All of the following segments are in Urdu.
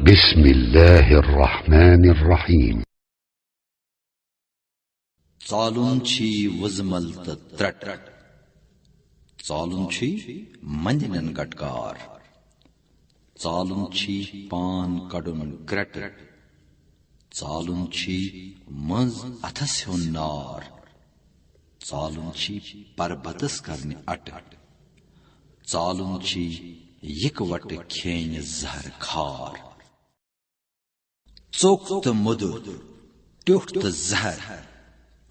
بسم الله الرحمن الرحيم. ژالُن چھی وزمل تہٕ ترٹ، ژالُن چھی مندنن گٹکار، ژالُن چھی پان کڑُن گرٹ، ژالُن چھی منز اتھس ہیون نار، ژالُن چھی پربتس کرنہِ اٹ، ژالُن چھی یکوٹ کھینہِ زہر کھار، ژوٚک تہٕ مودُر، ٹیوٚٹھ تہٕ زہر،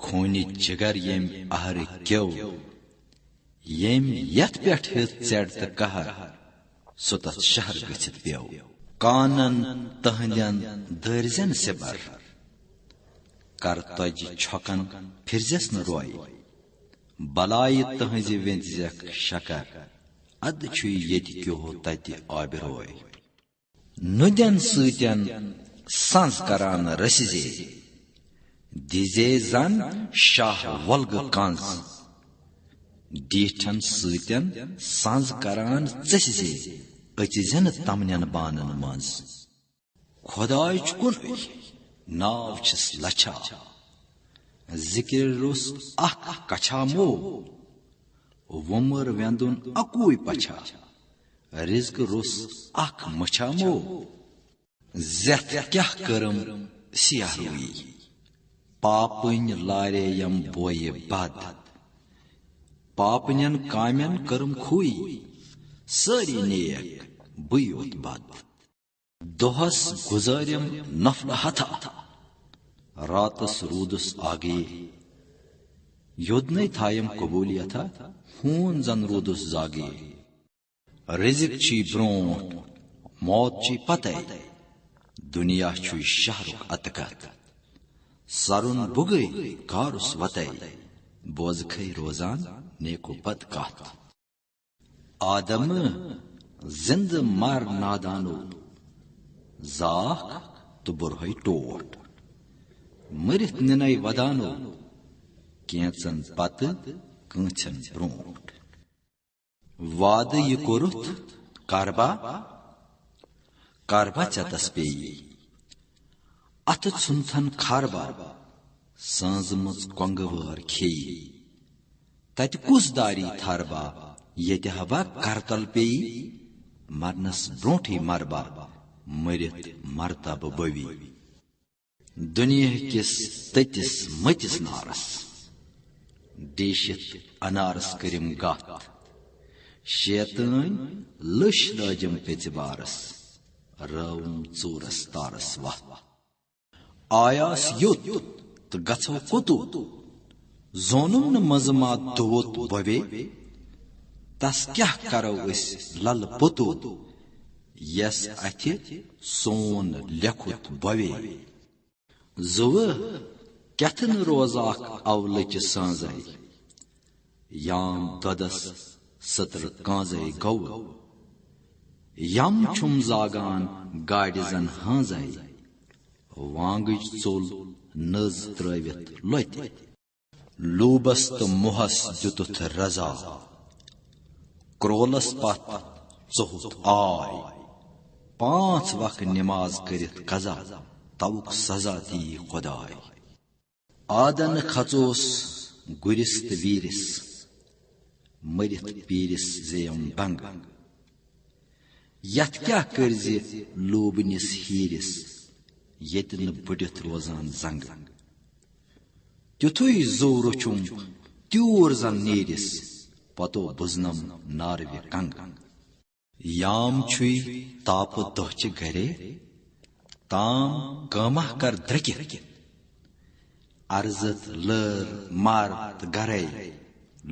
خوٗنہِ جگر یم اہرِ کیو، یم یتھ پٮ۪ٹھ ہیژ ژٮ۪ڈ تہٕ قہر، سُہ تتھ شہر گٔژھِتھ پیو، کانن تہنٛدٮ۪ن دٲرزٮ۪ن سِبر، کرتۄجہِ چھۄکن پھِرزٮ۪س نہٕ روے، بلایہِ تہنٛزِ ویٚنٛزٮ۪کھ شکر، ادٕ چھُے ییٚتہِ کیُہو تتہِ آبروے، نُدٮ۪ن سۭتٮ۪ن سنٛز کران رٔسۍ زے، دِزے زن شاہ وۄلگہٕ کنٛز، ڈیٖٹھٮ۪ن سۭتٮ۪ن سنٛز کران ژٔسۍ زے، أژۍزٮ۪نہٕ تمنٮ۪ن بانن منٛز، خۄداے چھُ کُنُے ناو چھِس لچھا، ذِکرِ روٚس اکھ کچھا مو، وُمر وٮ۪نٛدُن اکوے پچھا، رزقہٕ روٚس اکھ مچھا مو، زٮ۪تھ کیٛاہ کٔرٕم سیاہ رویی، پاپٕنۍ لارے یم بویہِ بد، پاپنٮ۪ن کامٮ۪ن کٔرٕم کھُے، سٲری نیک بٕے یوت بد، دۄہس گُزٲرِم نفلہٕ ہتھا، راتس روٗدُس آگے، یوٚدنَے تھایم قبوٗلیتھا، ہوٗن زن روٗدُس زاگے، رزق چھی برونٛٹھ موت چھی پتے، دُنیا چھُے شہرُک اتکت، سرُن بُگے کارُس وتے، بوزکھے روزان نیکو بد کتھ، آدم زندٕ مر نادانو، زاکھ تہٕ برہے ٹوٹھ، مٔرِتھ نِنے ودانو، کینژن پتہٕ کٲنٛژن برونٛٹھ، وعدٕ یہِ کوٚرُتھ کربا، کربا ژےٚ پیٚیی، اتھٕ ژھُنتھن کھربا، سٲنزمٕژ کۄنٛگہٕ وٲر کھیٚیی، تتہِ کُس داری تھربا، ییٚتہِ ہبا کرتل پیٚیی، مرنس برونٛٹھٕے مربا، مٔرِتھ مرتبہٕ بٔوی، دُنیا کِس تٔتِس مٔتِس نارس، ڈیٖشِتھ انارس کٔرِم گتھ، شیطٲنۍ لٔش لٲجِم پیٚژِ بارس، رٲوٕم ژوٗرس تارس وتھ، آیاس یوٚت تہٕ گژھو کوٚتُت، زونُم نہٕ منٛزٕ ما دُوُت بوے، تس کیٛاہ کرو أسۍ للہٕ پوٚتُت، یس اتھِ سون لیکھُت بوے، زُوٕ کیٚتھٕ نہٕ روزاکھ اولٕچہِ سٲنزے، یام دۄدس سٕترٕ کانزے گوٚو، یم چھُم زاگان گاڑِ زن ہٲنزے، وانگٕچ ژوٚل نٔز ترٲوِتھ لۄتہِ، لوٗبس تہٕ موہس دِتُتھ رضا، کرولس پتھ ژوٚہُتھ آے، 5 وق نماز کٔرِتھ قضا، توُک سزا دِیہِ خۄداے، آدن کھژوس گُرِس تہٕ ویٖرِس، مٔرِتھ پیٖرِس زیم بنگ، یتھ کیٛاہ کٔرزِ لوٗبنِس ہیٖرِس، ییٚتہِ نہٕ بٔڑِتھ روزان زنگ، تیُتھُے زُو روچھُم تیوٗر زن نیٖرِس، پتو بُزنم ناروِ کنگ، یام چھُے تاپہٕ دۄہچہِ گرے، تام کٲمہ کر درٛکِتھ، ارزتھ لٲر مر تہٕ گرے،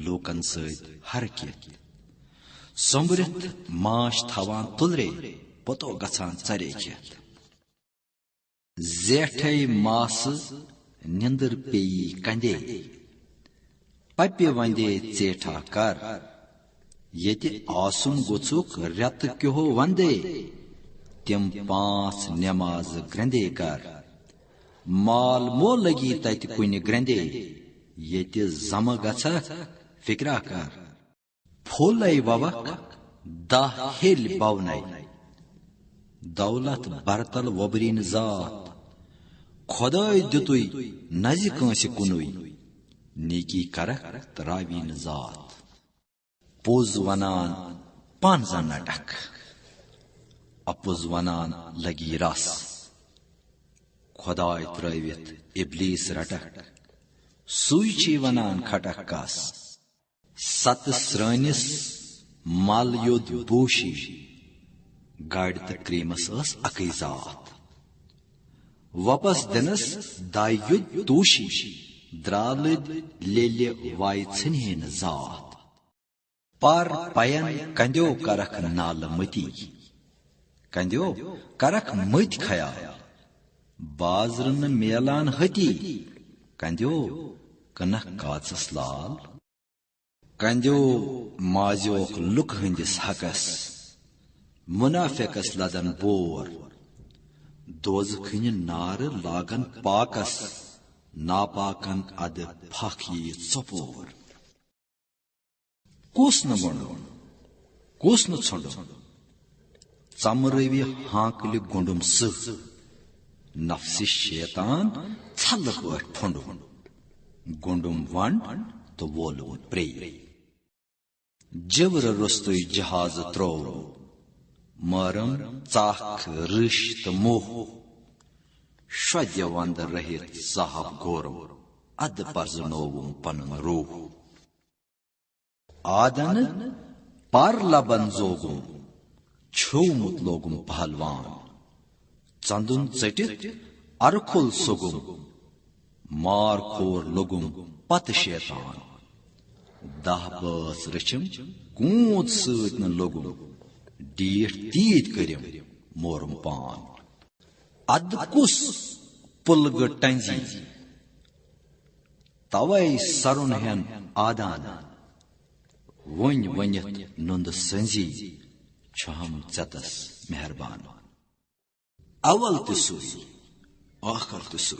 لوٗکن سۭتۍ ہرکِتھ، سوٚمبرِتھ ماچھ تھاوان تُلرے، پوٚتو گژھان ژرے کھٮ۪تھ، زیٹھے ماسہٕ نِندٕر پیٚیی کندے، پپہِ وندے ژیٹھا کر، ییٚتہِ آسُن گوٚژھُکھ رٮ۪تہٕ کیُہو وندے، تِم 5 نٮ۪مازٕ گرندے کر، مال مول لگی تتہِ کُنہِ گرندے، ییٚتہِ زمہٕ گژھکھ فِکرا کر، پھوٚلے ووکھ 10 ہیٚلۍ بونَے، دولت برتل وبرین ذات خدای دتوی نزی کانسی کنوی نیکی کرک تراوین ذات پوز ونان پانزن نٹک اپوز ونان لگی رس خدای ترویت ابلیس رٹک سوی چی ونان کھٹک کس ست سرانس مال یود بوشی گاڑ تو کریمس اس اکی ذات وپس دنس دائی یود توشی درالد لیلی وائی ژھنہین ذات پر پین کندیو کرک نال متی کندیو کرک مت خیال بازرن میلان ہتی کندیو کنک کاچس لال کندیو مازیوک لک ہندس حقس منافقس لدن بور دوزخن نار لاگن پاکس ناپاکن اد پھاکی ژپور کس نہ بنو کس نہ ژھنڈو ژمروی ہانکل گنڈم سہ نفس شیطان ژھل پٲٹھۍ پھنڈو گنڈم ونڈ تو وولوُن پرے جور رستوی جہاز ترو مارم ژاکھ رش تو موہ شدیہ وند رہت صاحب گورم اد پرزنووُم پنن روح آدن پر لبن زوگم چھومت لوگم پہلوان چندن ژٹِتھ ارکھل سوگم مار کھور لوگم پت شیطان دہ بٲژ رچھم کوٗت سۭتۍ نہٕ لوگم ڈیٹھ تیٖتۍ کٔرِم مورم پان اد کُس پُلگہٕ ٹنزی توے سرُن ہٮ۪ن آدان ون ونتھ نُند سنزی چھہم ژٮ۪تس مہربان اول تہِ سُے ٲخر تہِ سُے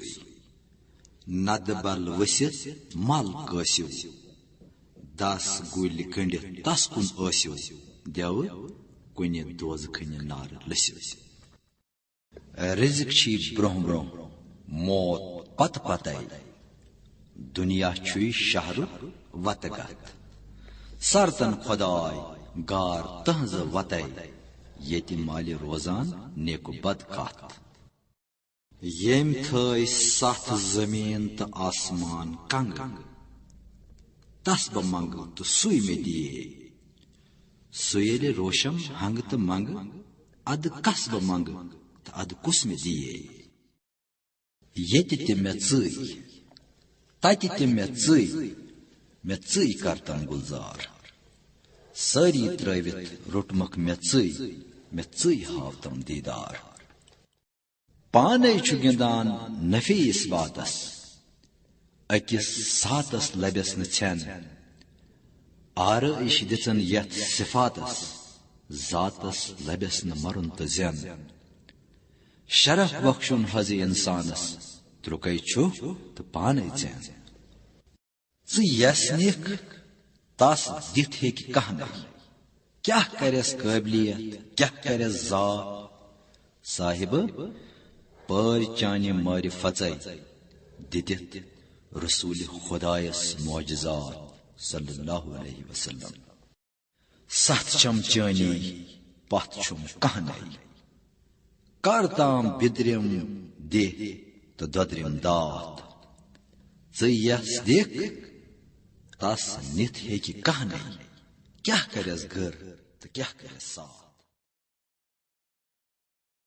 ند بل ؤسِتھ مل کٲسِو دس گُلۍ گٔنڈِتھ تس کُن ٲسِو دٮ۪وٕ کُنہِ دوزخٕنہِ نارٕ لٔسِو رزق چھی برونٛہہ برونٛہہ موت پتہٕ پتے دنیا چھُے شہرُک وتہٕ گتھ سرتن خداے گار تہنٛزٕ وتے ییٚتہِ مالہِ روزان نیکو بد کتھ ییٚمۍ تھٲے ستھ زمیٖن تہٕ آسمان کنگ تس بہٕ منگہٕ تہٕ سُے مےٚ دِیے سُہ ییٚلہِ روشم ہنگہٕ تہٕ منگہٕ ادٕ کس بہٕ منگہٕ تہٕ ادٕ کُس مےٚ دِیے ییٚتہِ تہِ مےٚ ژٕے تتہِ تہِ مےٚ ژٕے مےٚ ژٕے کرتم گُلزار سٲری ترٲوِتھ روٚٹمکھ مےٚ ژٕے مےٚ ژٕے ہاوتم دیدار پانے چھُ گِنٛدان نفیس باتس أکِس ساتس لبٮ۪س نہٕ ژھٮ۪ن آرٲیش دِژن یتھ صفاتس ذاتس لبٮ۪س نہٕ مرُن تہٕ زین شرف بخشُن حظ انسانس ترُکے چھُ تہٕ پانے ژین ژٕ یس نِکھ تس دِتھ ہیٚکہِ کانٛہہ نہٕ کیٛاہ کرٮ۪س قٲبلیت کیٛاہ کرٮ۪س ذات صاحبہٕ پٲرۍ چانہِ مارِ فژے دِتِتھ رسول خدایس معجزات صلی اللہ علیہ وسلم ستھ چھم چٲنی پتھ چھُم کانٛہہ نَے کر تام بِدرِم دِ تہٕ دۄدرِم داتھ ژٕ یس دِکھ تس نِتھ ہیٚکہِ کانٛہہ نَے کیٛاہ کرٮ۪س گٔر تہٕ کیٛاہ کرٮ۪س صاف